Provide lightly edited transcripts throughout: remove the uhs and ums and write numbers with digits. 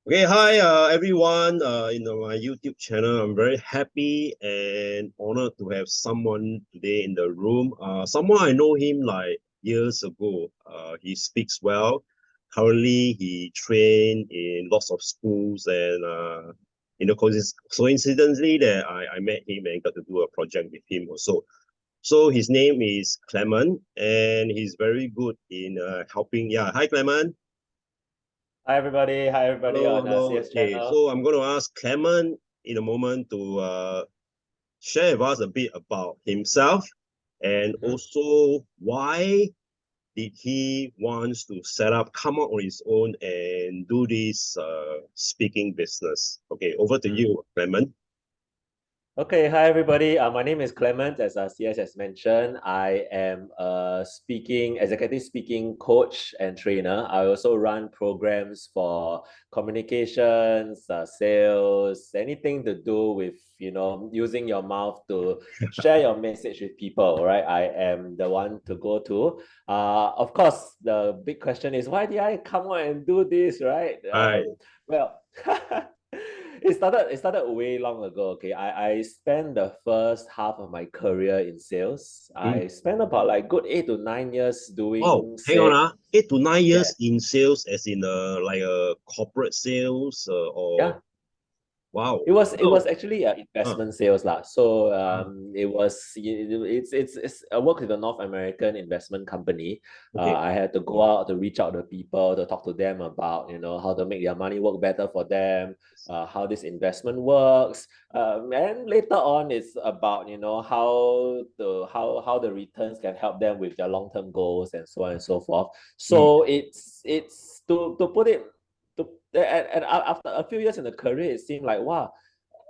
Okay, hi everyone my YouTube channel. I'm very happy and honored to have someone today in the room. Someone I know him like years ago. He speaks well. Currently, he trained in lots of schools and coincidentally that I met him and got to do a project with him also. So his name is Clement and he's very good in helping. Yeah, hi Clement. Hi everybody Hello, on hello. CS Okay, channel. so I'm going to ask Clement in a moment to share with us a bit about himself and Mhm. also why did he wants to come out on his own and do this speaking business. Okay, over to Mm. you, Clement. Okay, hi everybody. My name is Clement. As CS has mentioned, I am a executive speaking coach and trainer. I also run programs for communications, sales, anything to do with using your mouth to share your message with people. Right, I am the one to go to. Of course, the big question is why did I come out and do this? Right. Hi. Well. It started way long ago. Okay, I spent the first half of my career in sales. Mm. I spent about like good 8 to 9 years Oh, doing hang on, sales. 8 to 9 years Yeah, in sales, as in like a corporate sales or yeah. wow. It was So, actually uh, investment sales lah. So uh, it's I work with a North American investment company. okay. I had to go out to reach out to people to talk to them about how to make their money work better for them, how this investment works, and later on it's about how the returns can help them with their long term goals and so on and so forth. Mm. So it's to put it to and after a few years in the career, it seemed like wow,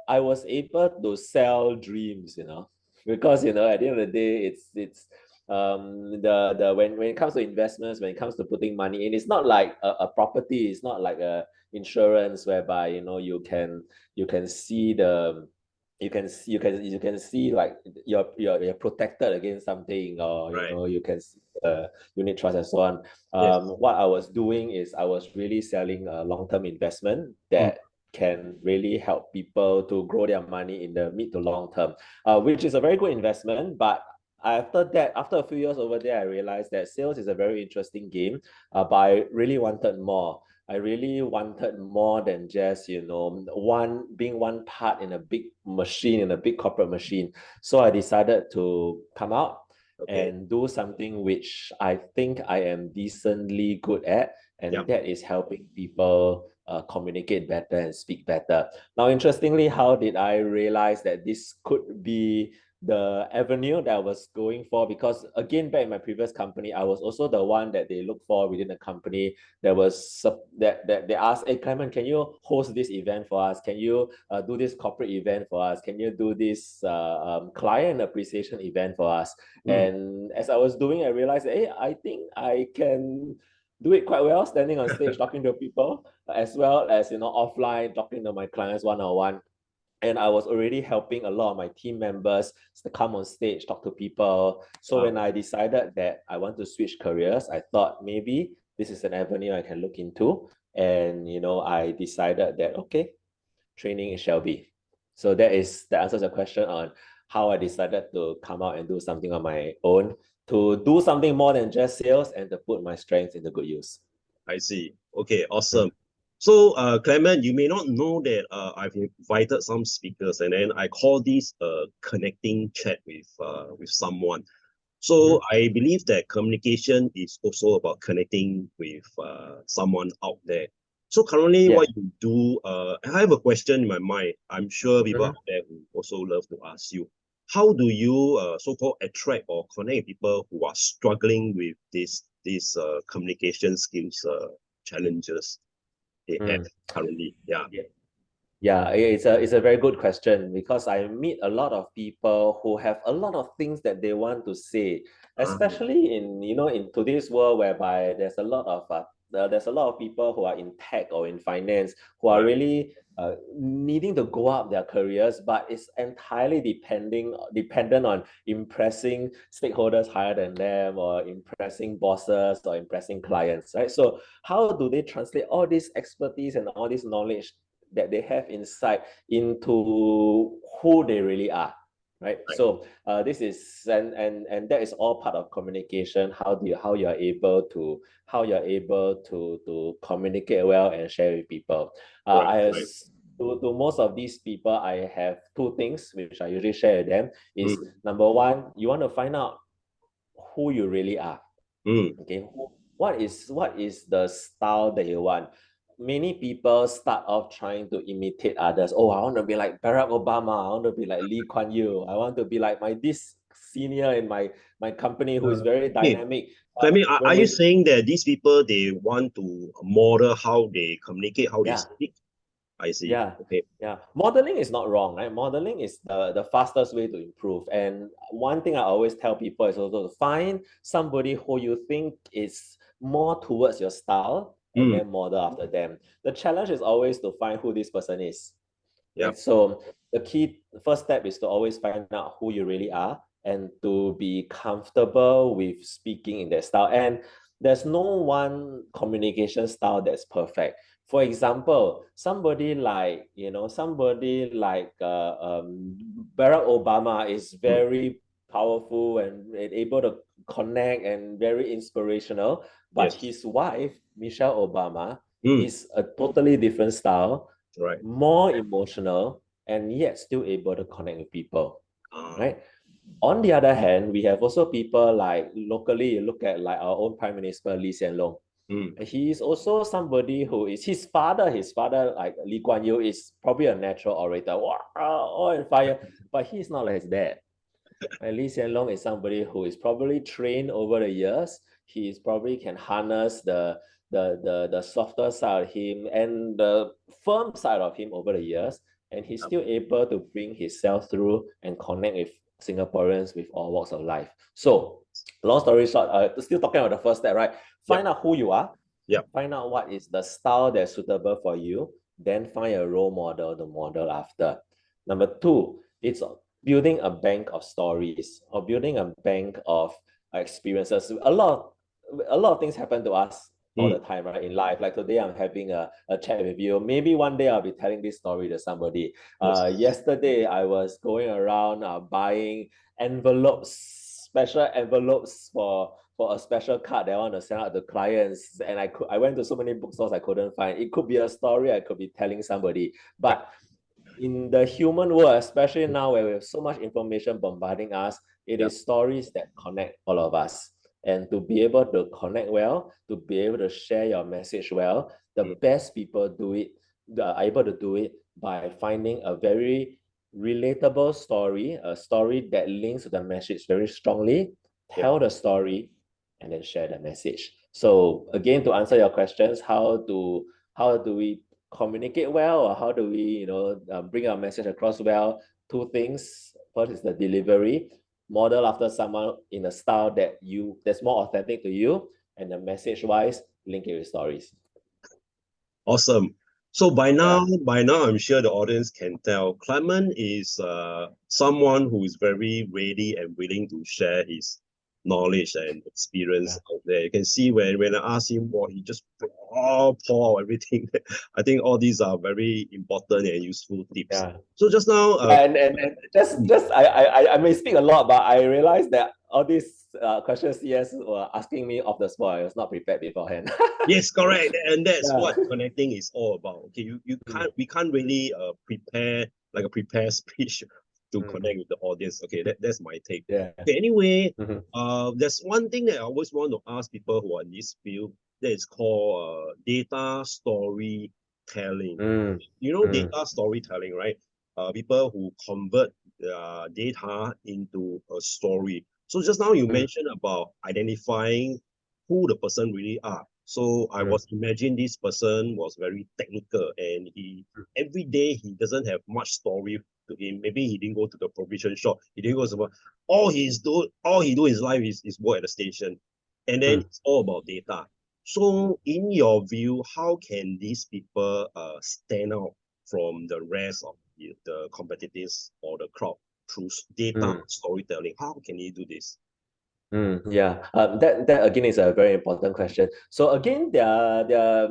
I was able to sell dreams, because at the end of the day, it's the when it comes to investments, when it comes to putting money in, it's not like a property, it's not like a insurance whereby you can see the you can see like you're protected against something, or Right. you can see unit trust and so on. Yes. What I was doing is I was really selling a long-term investment Mm. that can really help people to grow their money in the mid to long term, which is a very good investment. But after that, after a few years over there, I realized that sales is a very interesting game, but I really wanted more. I really wanted more than just, one part in a big machine, in a big corporate machine. So I decided to come out Okay. and do something which I think I am decently good at, Yeah. and that is helping people communicate better and speak better. Now, interestingly, how did I realize that this could be the avenue that I was going for? Because again, back in my previous company, I was also the one that they look for within the company. That they asked, "Hey, Clement, can you host this event for us? Can you do this corporate event for us? Can you do this client appreciation event for us?" Mm. And as I was doing, I realized, hey, I think I can do it quite well, standing on stage talking to people, as well as offline talking to my clients one on one. And I was already helping a lot of my team members to come on stage, talk to people. So when Wow. I decided that I want to switch careers, I thought maybe this is an avenue I can look into. And I decided that okay, training it shall be. So that answers the question on how I decided to come out and do something on my own, to do something more than just sales and to put my strengths into good use. I see. Okay, awesome. Mm. So, Clement, you may not know that I've invited some speakers, and then I call this a connecting chat with someone. So Mhm. I believe that communication is also about connecting with someone out there. So currently, Yeah. what you do, I have a question in my mind. I'm sure people Mhm. out there who also love to ask you, how do you so-called attract or connect people who are struggling with these communication skills challenges they have Mm. currently? Yeah. Yeah. Yeah, it's a very good question, because I meet a lot of people who have a lot of things that they want to say, Uh, especially in today's world whereby there's a lot of there's a lot of people who are in tech or in finance who are Right. really needing to go up their careers, but it's entirely dependent on impressing stakeholders higher than them, or impressing bosses, or impressing clients, right? So how do they translate all this expertise and all this knowledge that they have inside into who they really are, right? Right. So this is and that is all part of communication. How you're able to communicate well and share with people. Right. I Right. to most of these people, I have two things which I usually share with them. Is Mm. number one, you want to find out who you really are. Mm. Okay, what is the style that you want? Many people start off trying to imitate others. Oh, I want to be like Barack Obama. I want to be like Lee Kuan Yew. I want to be like this senior in my company who is very Okay. dynamic. So I mean, When are you they saying that these people they want to model how they communicate, how they Yeah, speak? I see. yeah, Okay. yeah. Modeling is not wrong, right? Modeling is the fastest way to improve. And one thing I always tell people is also to find somebody who you think is more towards your style and Mm. then model after them. The challenge is always to find who this person is. Yeah. Right? So the first step is to always find out who you really are and to be comfortable with speaking in that style. And there's no one communication style that's perfect. For example, somebody like Barack Obama is Mm. very powerful and able to connect and very inspirational. But Yes. his wife, Michelle Obama, Mm. is a totally different style, Right. more emotional, and yet still able to connect with people, Ah. right? On the other hand, we have also people like locally, you look at like our own Prime Minister Lee Hsien Loong. Mm. He is also somebody who is his father, like Lee Kuan Yew, is probably a natural orator, all in fire, but he's not like his dad. And Lee Hsien Loong is somebody who is probably trained over the years. He is probably can harness the softer side of him and the firm side of him over the years, and he's Yeah. still able to bring himself through and connect with Singaporeans with all walks of life. So, long story short, still talking about the first step, right? Yep. Find out who you are, Yep. find out what is the style that's suitable for you, then find a role model to model after. Number two, it's building a bank of stories or building a bank of experiences. A lot of things happen to us all the Mm. time, right, in life. Like today, I'm having a chat with you. Maybe one day I'll be telling this story to somebody. Yes. Yesterday, I was going around buying envelopes, special envelopes for a special card that I want to send out to clients. And I went to so many bookstores I couldn't find. It could be a story I could be telling somebody. Right. But in the human world, especially now where we have so much information bombarding us, it Yep. is stories that connect all of us. And to be able to connect well, to be able to share your message well, the Mm. best people are able to do it by finding a very relatable story, a story that links to the message very strongly, Yep. tell the story, and then share the message. So again, to answer your questions, how do we communicate well, or how do we bring our message across well? Two things. First is the delivery, model after someone in a style that's more authentic to you, and the message wise, link it with stories. Awesome. So Yeah, by now, I'm sure the audience can tell Clement is someone who is very ready and willing to share his knowledge and experience yeah, out there. You can see when I ask him, what he just pour out everything. I think all these are very important and useful tips. yeah. So just now, Yeah, and just I may speak a lot, but I realized that all these questions CS were asking me off the spot. I was not prepared beforehand. yes, correct, and that's Yeah. what connecting is all about. Okay, you Mm, can't we can't really prepare like a prepared speech to mm, connect with the audience. Okay, that's my take. yeah. Okay, anyway, Mhm, there's one thing that I always want to ask people who are in this field that is called data storytelling. mm, You know, mm, data storytelling, right? People who convert data into a story. So just now you mm, mentioned about identifying who the person really are. So I mm, was imagine this person was very technical and he every day he doesn't have much story to him. Maybe he didn't go to the provision shop. He didn't go to all he do in his life is work at the station. And then mm, it's all about data. So, in your view, how can these people stand out from the rest of the competitors or the crowd through data Mm. storytelling? How can you do this? Yeah, that again is a very important question. So again,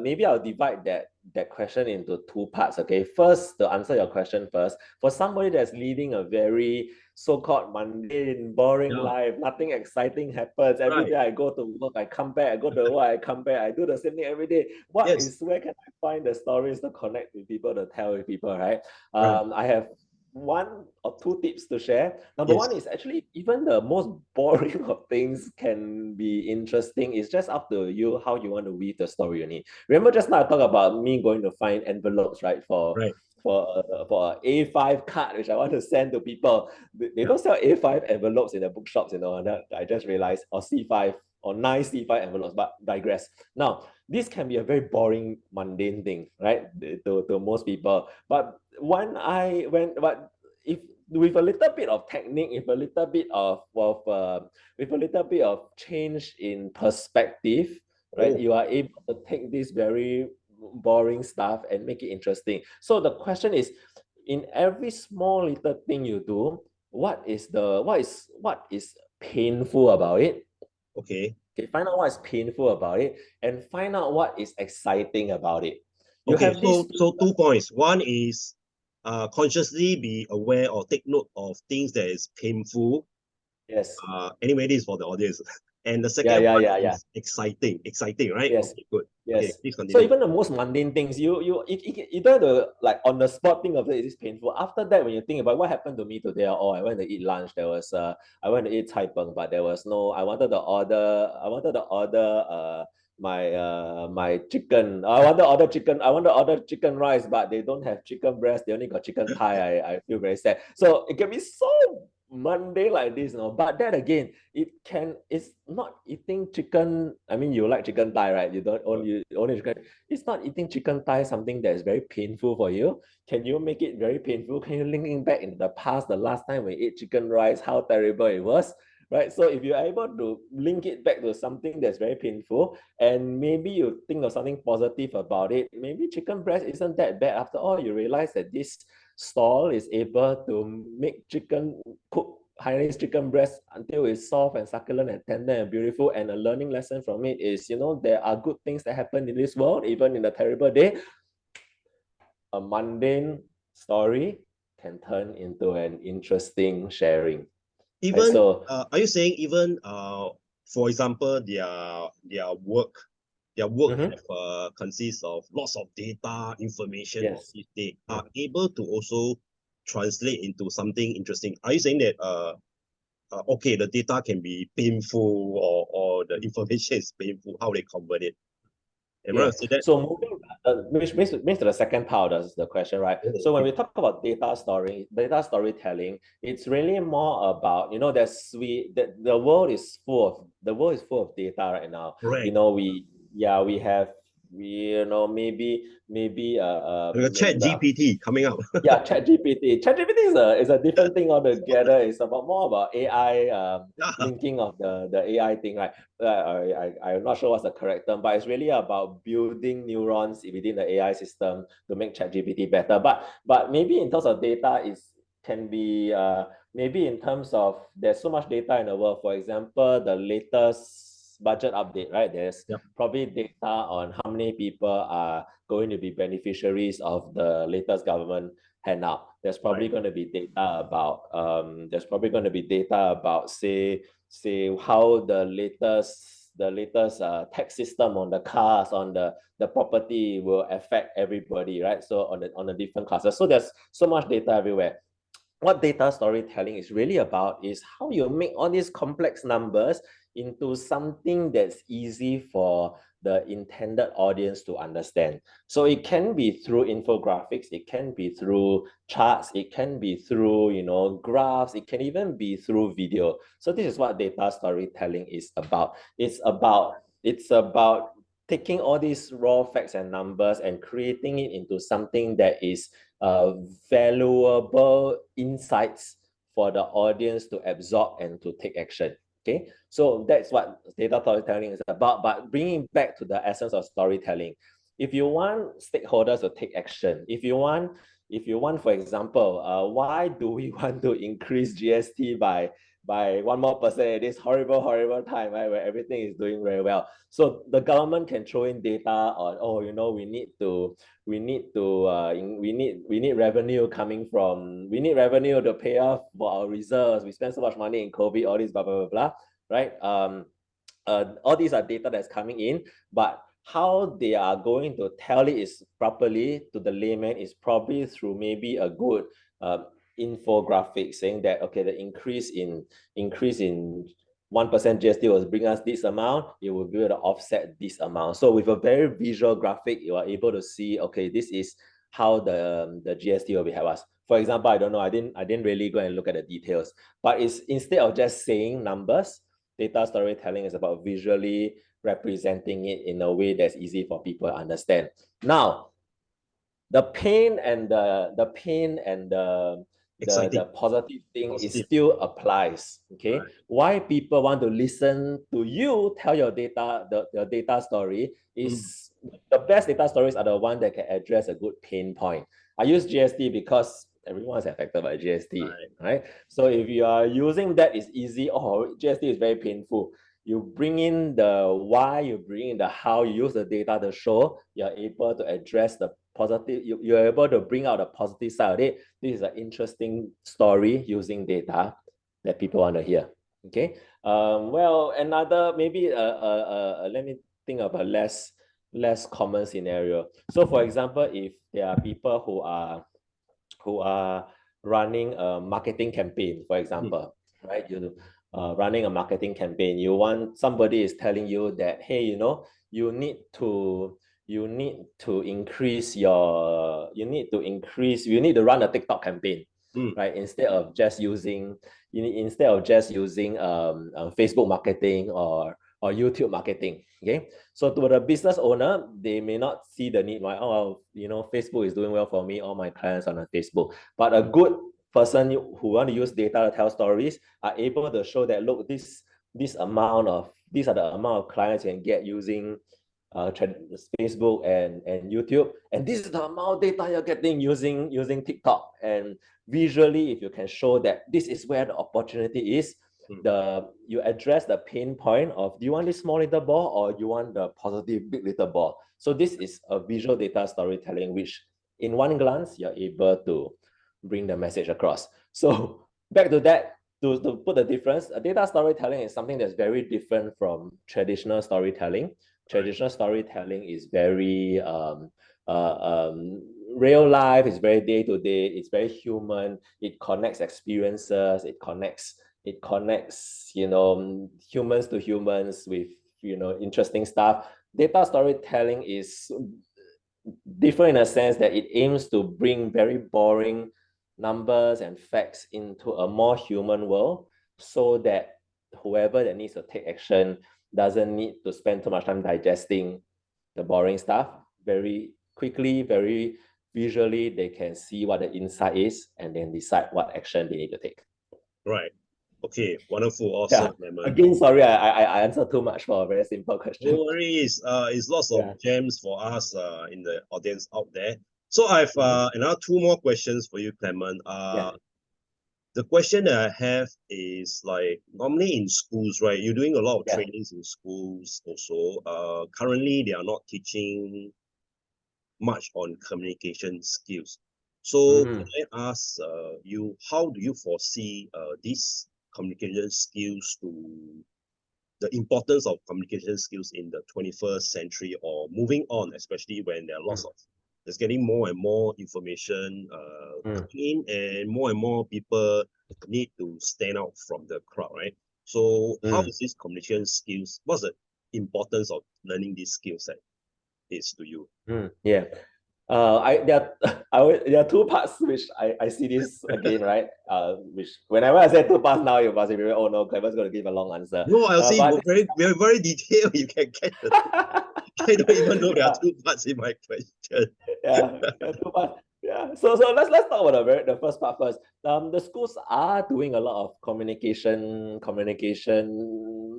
maybe I'll divide that question into two parts. Okay, first, to answer your question first, for somebody that's leading a very so-called mundane, boring Yeah, life, nothing exciting happens. Every right. day I go to work, I come back, I go to work, I come back, I do the same thing every day. Yes, Where can I find the stories to connect with people, to tell with people, right? right. I have one or two tips to share. Number Yes, one is actually even the most boring of things can be interesting. It's just up to you how you want to weave the story you need. Remember just now I talked about me going to find envelopes, right? right. For a A5 card which I want to send to people. They Yeah. don't sell A5 envelopes in the bookshops, you know. That I just realized, or C5 or nice C5 envelopes, but digress. Now, this can be a very boring, mundane thing, right? To most people. But but if with a little bit of technique, with a little bit with a little bit of change in perspective, right, Oh, you are able to take this very boring stuff and make it interesting. So the question is, in every small little thing you do, what is painful about it? okay. Okay, find out what is painful about it and find out what is exciting about it. You Okay, have these so two. so 2 points. One is consciously be aware or take note of things that is painful. Yes. Anyway, this is for the audience. And the Yeah, second yeah, one yeah, yeah. is exciting. Exciting, right? Yes. Okay, good. Okay, Yes. please So continue. even the most mundane things, you don't have to like on the spot think of it, is this painful? After that, when you think about what happened to me today, oh, I went to eat lunch. I went to eat cai peng, but there was no. I wanted to order my chicken. I want to order chicken. I want to order chicken rice, but they don't have chicken breast. They only got chicken thigh. I feel very sad. So it can be so mundane like this, you know. But then again, it's not eating chicken. I mean, you like chicken thigh, right? You don't Uh, only only chicken. It's not eating chicken thigh something that is very painful for you. Can you make it very painful? Can you link it back in the past, the last time we ate chicken rice, how terrible it was? Right. So if you're able to link it back to something that's very painful, and maybe you think of something positive about it, maybe chicken breast isn't that bad after all. You realize that this stall is able to make chicken cook Hainanese chicken breast until it's soft and succulent and tender and beautiful. And a learning lesson from it is, there are good things that happen in this world, even in a terrible day. A mundane story can turn into an interesting sharing. Right? even So, are you saying even for example their work mm-hmm. have consists of lots of data information of Yes. this, they are Mm. able to also translate into something interesting? Are you saying that okay, the data can be painful, or the information is painful, how they convert it? Am I right Yeah. to say that? So moving, which brings to the second part of the question, right? Oh, So when okay. we talk about data storytelling, it's really more about, the world is full of data right now. Correct. We have, Like a chat GPT coming out. yeah, ChatGPT. ChatGPT is a different thing altogether. It's about more about AI, Yeah, linking of the AI thing, right? I'm not sure what's the correct term, but it's really about building neurons within the AI system to make ChatGPT better. But maybe in terms of data, is can be maybe in terms of there's so much data in the world. For example, the latest budget update, right? There's yep, probably data on how many people are going to be beneficiaries of the latest government handout. right. There's probably going to be data about say how the latest tax system on the cars, on the property will affect everybody, right? So on the different classes. So there's so much data everywhere. What data storytelling is really about is how you make all these complex numbers into something that's easy for the intended audience to understand. So it can be through infographics, it can be through charts, it can be through, graphs, it can even be through video. So this is what data storytelling is about. It's about taking all these raw facts and numbers and creating it into something that is uh, valuable insights for the audience to absorb and to take action. Okay, so that's what data storytelling is about. But bringing back to the essence of storytelling, if you want stakeholders to take action, if you want, for example, why do we want to increase GST by 1% at this horrible time, right, where everything is doing very well? So the government can throw in data on, oh, we need revenue coming from, we need revenue to pay off for our reserves. We spend so much money in COVID, all this blah blah blah blah, right? All these are data that's coming in, but how they are going to tell it is properly to the layman is probably through maybe a good infographic saying that, okay, the increase in 1% GST will bring us this amount, it will be able to offset this amount. So with a very visual graphic, you are able to see, okay, this is how the GST will be help us. For example, I don't know, I didn't really go and look at the details, but it's instead of just saying numbers, data storytelling is about visually representing it in a way that's easy for people to understand. Now, the pain and the positive thing is still applies. Okay, right. Why people want to listen to you tell your data, the data story is the best data stories are the one that can address a good pain point. I use GST because everyone is affected by GST, right? So if you are using that, it's easy. Oh, GST is very painful. You bring in the why, you bring in the how, you use the data to show you're able to address the positive, you're able to bring out the positive side of it. This is an interesting story using data that people want to hear. Okay. Well, another maybe let me think of a less common scenario. So for example, if there are people who are running a marketing campaign, for example, right? Running a marketing campaign, somebody is telling you that, hey, you need to run a TikTok campaign, right? Instead of just using Facebook marketing or YouTube marketing. Okay, so to the business owner, they may not see the need, right? Oh, Facebook is doing well for me, all my clients are on Facebook. But a good person who want to use data to tell stories are able to show that, look, these are the amount of clients you can get using Facebook and YouTube, and this is the amount of data you're getting using TikTok. And visually, if you can show that this is where the opportunity is, you address the pain point of, do you want this small little ball or you want the positive big little ball? So this is a visual data storytelling, which in one glance you're able to bring the message across. So back to that, to put the difference, data storytelling is something that's very different from traditional storytelling. Traditional storytelling is very real life, it's very day to day, it's very human, it connects experiences, it connects humans to humans with interesting stuff. Data storytelling is different in a sense that it aims to bring very boring numbers and facts into a more human world, so that whoever that needs to take action doesn't need to spend too much time digesting the boring stuff. Very quickly, very visually, they can see what the insight is and then decide what action they need to take. Right. Okay, wonderful. Awesome. Yeah. Again, sorry, I answered too much for a very simple question. No worries. It's lots of gems for us in the audience out there. So I've another two more questions for you, Clement. The question that I have is, like, normally in schools, right? You're doing a lot of trainings in schools also. Currently, they are not teaching much on communication skills. So can I ask you, how do you foresee these communication skills the importance of communication skills in the 21st century, or moving on, especially when there are there's getting more and more information coming in, and more people need to stand out from the crowd, right? So how is this communication skills, what's the importance of learning these skill set is to you? There are two parts which I see this again, right? Which whenever I say two parts now, you must be very, oh no, Clement's going to give a long answer. No, I'll say we're very detailed. You can get I don't even know there are two parts in my question. Two parts. Yeah. So let's talk about the first part first. The schools are doing a lot of communication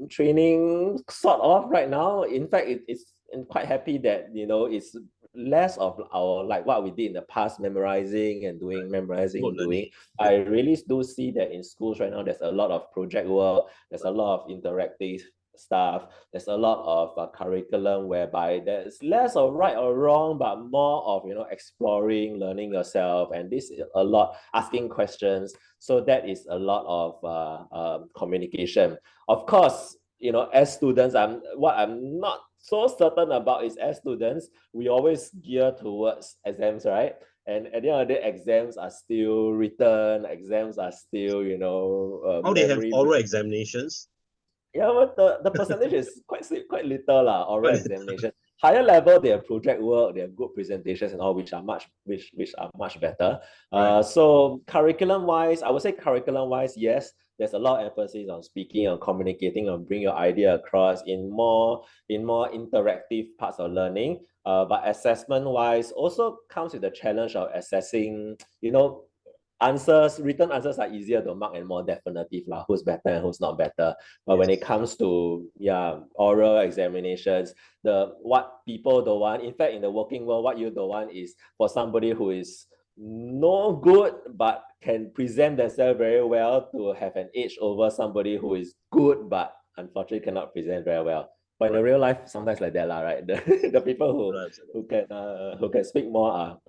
training sort of right now. In fact, it's I'm quite happy that it's less of our like what we did in the past, memorizing and doing, memorizing Remote and doing. learning. I really do see that in schools right now, there's a lot of project work, there's a lot of interactive stuff. There's a lot of curriculum whereby there's less of right or wrong, but more of exploring, learning yourself, and this is a lot asking questions. So that is a lot of communication. Of course, as students, I'm not so certain about is as students, we always gear towards exams, right? And at the end of the day, exams are still written, exams are still, How they have memory oral based. examinations? Yeah, but the percentage is quite little lah. Oral But examination. Higher level, they have project work, they have good presentations and all, which are much better. right, So curriculum wise, I would say curriculum wise, yes, there's a lot of emphasis on speaking, on communicating, on bring your idea across in more interactive parts of learning. But assessment wise, also comes with the challenge of assessing, written answers are easier to mark and more definitive lah, who's better and who's not better. But when it yes, comes to oral examinations, what people don't want, in fact, in the working world, what you don't want is for somebody who is no good but can present themselves very well to have an edge over somebody who is good but unfortunately cannot present very well. But in the right, real life, sometimes like that, lah, right? The people right, who can speak more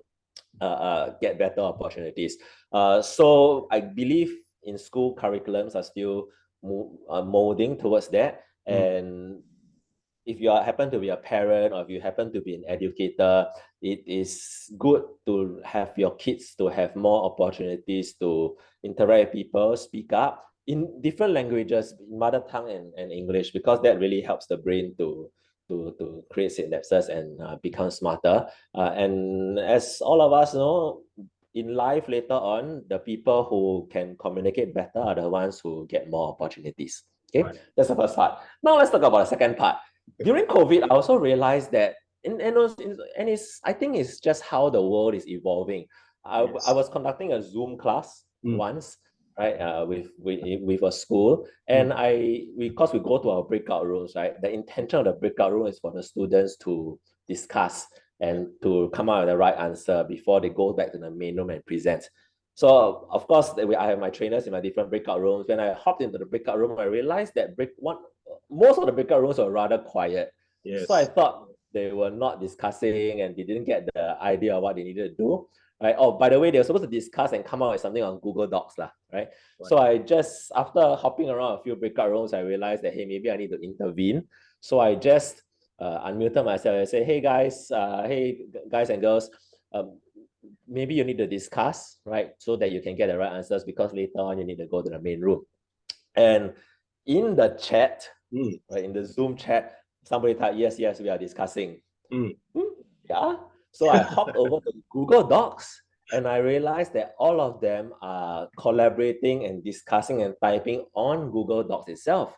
get better opportunities. So I believe in school curriculums are still molding towards that. mm, And if you happen to be a parent or if you happen to be an educator, it is good to have your kids to have more opportunities to interact with people, speak up in different languages, mother tongue and English, because that really helps the brain to create synapses and become smarter. And as all of us know, in life later on, the people who can communicate better are the ones who get more opportunities. Okay, right, that's the first part. Now let's talk about the second part. During COVID, I also realized that, I think it's just how the world is evolving. I yes, was conducting a Zoom class mm, once, right, with a school, and mm, because we go to our breakout rooms, right. The intention of the breakout room is for the students to discuss yeah, and to come out with the right answer before they go back to the main room and present. So of course, I have my trainers in my different breakout rooms. When I hopped into the breakout room, I realized that most of the breakout rooms were rather quiet. So I yes, thought they were not discussing and they didn't get the idea of what they needed to do. Right. Oh, by the way, they were supposed to discuss and come out with something on Google Docs, lah, right? right, So I just, after hopping around a few breakout rooms, I realized that, hey, maybe I need to intervene. So I just unmuted myself and say, hey guys and girls, maybe you need to discuss, right? So that you can get the right answers, because later on you need to go to the main room. And in the chat, mm, right, in the Zoom chat, somebody typed, yes, we are discussing. mm, Yeah. So I hopped over to Google Docs and I realized that all of them are collaborating and discussing and typing on Google Docs itself.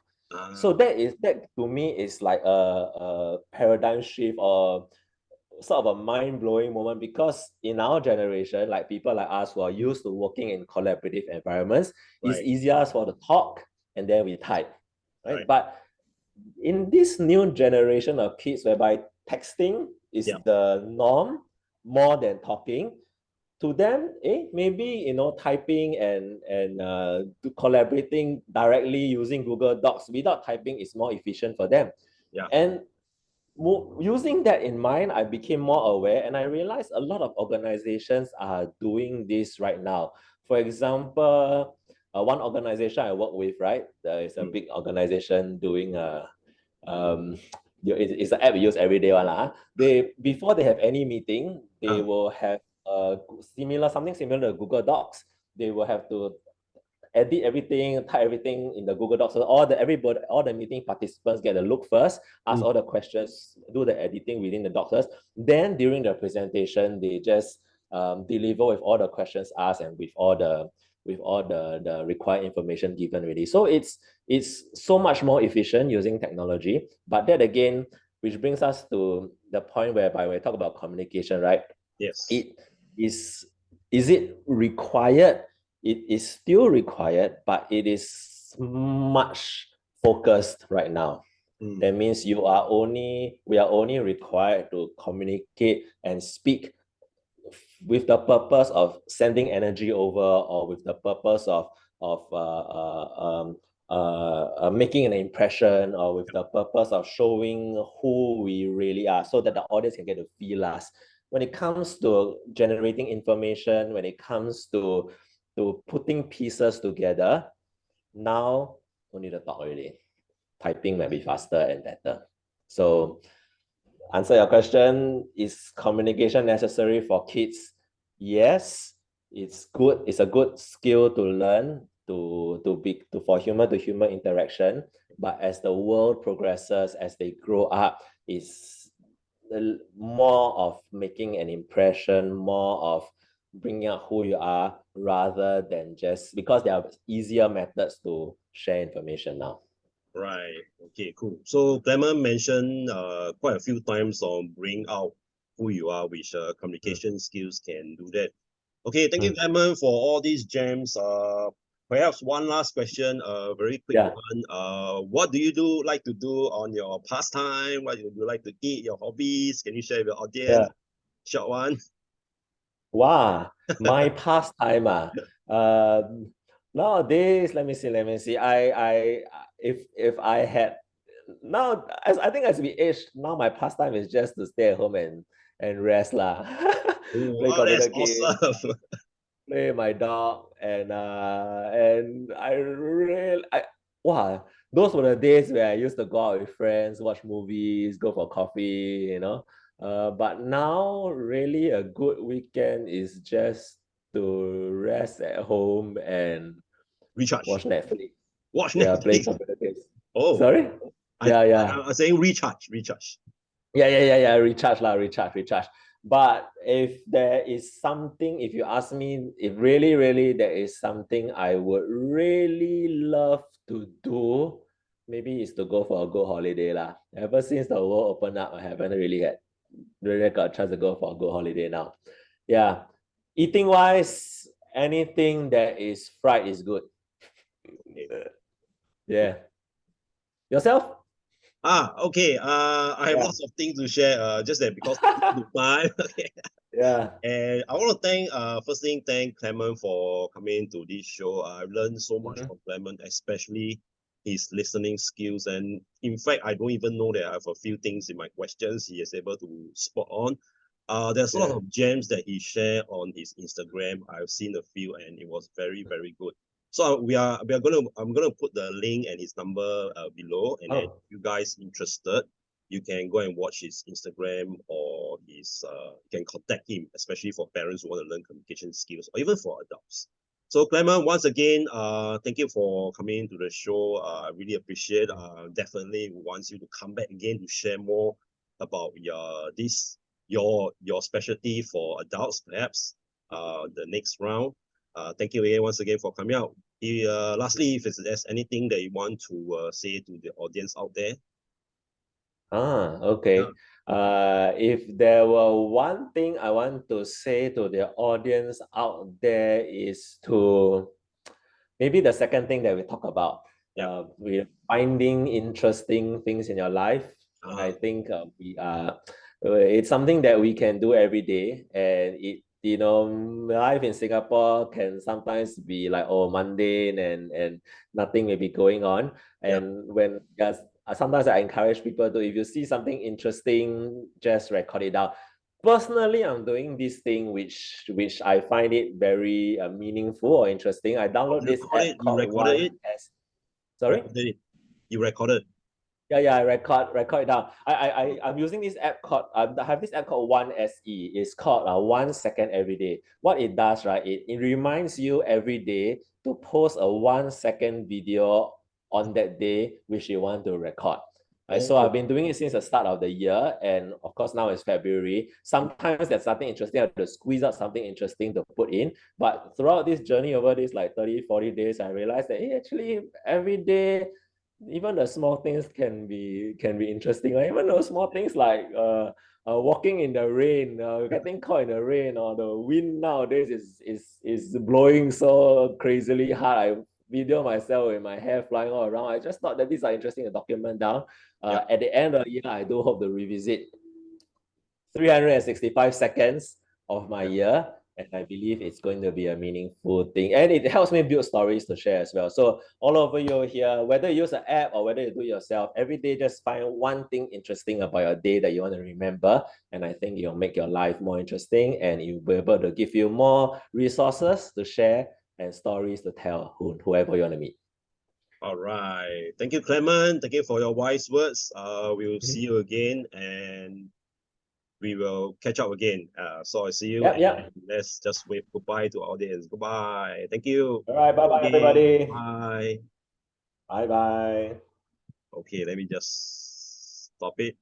So ah, that to me is like a paradigm shift or sort of a mind-blowing moment, because in our generation, like people like us who are used to working in collaborative environments, it's right, easier for the talk and then we type, right? right, But in this new generation of kids whereby texting is yeah, the norm more than talking, to them, maybe typing and collaborating directly using Google Docs without typing is more efficient for them. yeah, And using that in mind, I became more aware and I realized a lot of organizations are doing this right now. For example, one organization I work with, right, there is a mm, big organization doing um, it's an app we use every day. They, before they have any meeting, they ah, will have something similar to Google Docs. They will have to edit everything, type everything in the Google Docs. So all the meeting participants get a look first, ask mm, all the questions, do the editing within the docs first. Then during the presentation, they just deliver with all the questions asked and with all the required information given already. So it's so much more efficient using technology. But that again, which brings us to the point whereby we talk about communication, right? yes, It is is it required? It is still required, but it is much focused right now. That means we are only required to communicate and speak with the purpose of sending energy over, or with the purpose of making an impression, or with the purpose of showing who we really are, so that the audience can get to feel us. When it comes to generating information, when it comes to putting pieces together, now don't need to talk already. Typing might be faster and better. So answer your question, is communication necessary for kids? Yes, it's good. It's a good skill to learn for human to human interaction. But as the world progresses, as they grow up, it's more of making an impression, more of bringing out who you are, rather than just because there are easier methods to share information now. Right. Okay, cool. So Clement mentioned quite a few times on bring out who you are, which communication skills can do that. Okay, thank you, Clement, for all these gems. Perhaps one last question, very quick Yeah. one. What do you like to do on your pastime? What do you like to eat? Your hobbies? Can you share with the audience? Yeah. Short one. Wow, my pastime. Nowadays, let me see. If I had now, as I think as we age, now my pastime is just to stay at home and rest lah. Oh, Play wow, that's computer games, awesome. play my dog, and wow, those were the days where I used to go out with friends, watch movies, go for coffee, you know. But now, really, a good weekend is just to rest at home and Recharge. watch Netflix. Watch Yeah, play Netflix. computer games. Oh, Sorry? Yeah, yeah. I'm saying recharge, recharge. Yeah. Recharge lah, recharge. But if there is something, if you ask me, if really there is something I would really love to do, maybe is to go for a good holiday lah. Ever since the world opened up, I haven't really got a chance to go for a good holiday now. Yeah. Eating wise, anything that is fried is good. Okay. Yeah. Yourself? Okay. I have Yeah. lots of things to share. Just that because of time. Okay. Yeah. And I want to first thing, thank Clement for coming to this show. I've learned so much Mhm. from Clement, especially his listening skills. And in fact, I don't even know that I have a few things in my questions he is able to spot on. There's a lot Yeah. of gems that he shared on his Instagram. I've seen a few, and it was very, very good. So I'm gonna put the link and his number below, and then if Oh. you guys interested, you can go and watch his Instagram, or you can contact him, especially for parents who want to learn communication skills, or even for adults. So Clement, once again, thank you for coming to the show. I really appreciate. Definitely wants you to come back again to share more about your specialty for adults, perhaps. The next round. Thank you again once again for coming out. Lastly, if there's anything that you want to say to the audience out there. Yeah. Okay. If there were one thing I want to say to the audience out there is to maybe the second thing that we talk about, Yeah. we finding interesting things in your life. I Uh, think it's something that we can do every day, and life in Singapore can sometimes be like mundane and nothing may be going on. yeah. And when yes, sometimes I encourage people to, if you see something interesting, just record it down. Personally, I'm doing this thing which I find it very meaningful or interesting. I download this app You called recorded One it. S. Sorry? Recorded it. You recorded. Yeah, I record it down. I'm using this app called I have this app called One SE. It's called 1 second every day. What it does, right? It reminds you every day to post a 1 second video on that day which you want to record. Right, so Oh, I've been doing it since the start of the year, and of course now it's February. Sometimes there's something interesting, I have to squeeze out something interesting to put in. But throughout this journey over these like 30, 40 days, I realized that actually every day even the small things can be interesting. Like even those small things like walking in the rain, getting caught in the rain, or the wind nowadays is blowing so crazily hard. I video myself with my hair flying all around. I just thought that these are interesting to document down. Yeah. At the end of the year, I do hope to revisit 365 seconds of my Yeah. year. And I believe it's going to be a meaningful thing. And it helps me build stories to share as well. So all over you here, whether you use an app or whether you do it yourself, every day just find one thing interesting about your day that you want to remember. And I think it'll make your life more interesting and it'll be able to give you more resources to share and stories to tell whoever you want to meet. All right. Thank you, Clement. Thank you for your wise words. We will see you again and we will catch up again. So I see you Yep, and yep. let's just wave goodbye to our audience. Goodbye. Thank you. All right, bye-bye, Okay. everybody. Bye. Bye-bye. Okay, let me just stop it.